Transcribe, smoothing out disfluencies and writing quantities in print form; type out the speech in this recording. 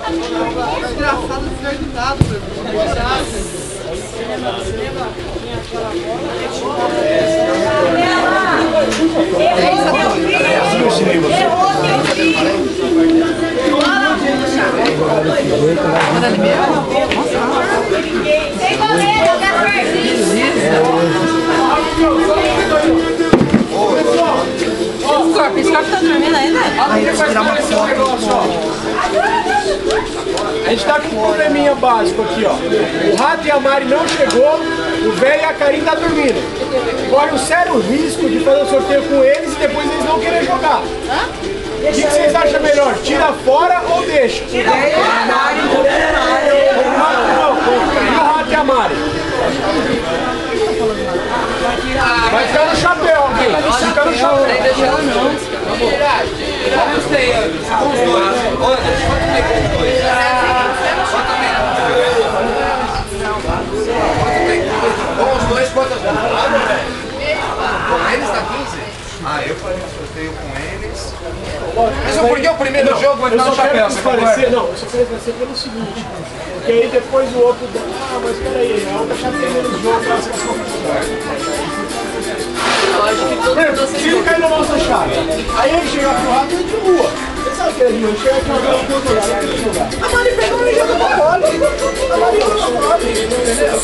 engraçado esse resultado, meu. Tem goleiro, eu quero esse corpo tá dormindo ainda? A gente tá com um probleminha básico aqui, ó. O Rato e a Mari não chegou, o velho e a Karine tá dormindo. Corre um sério risco de fazer o sorteio com eles e depois eles não querem jogar. O que vocês acham melhor? Tira fora ou deixa? O velho e a Mari. O Rato e a Mari. Vai ficar no chapéu, alguém. Fica no chapéu. Nem deixa ela não. Eu gostei. Os dois. Olha, os dois, quantas vão? Com eles tá 15? Ah, eu faria sorteio com eles. Mas porque o primeiro jogo vai estar no chapéu, você concorda? Não, eu só quero esclarecer pelo seguinte. Porque aí depois o outro... Ah, mas peraí, a outra chapéu menos jogo, ela se Eu acho que todo mundo... Se ele cair na nossa chave, aí ele chegar pro Rato, ele derruba. Você sabe que ele chega aqui no outro lugar, a Mari pega e joga pra fora. A Mari joga pra fora, entendeu?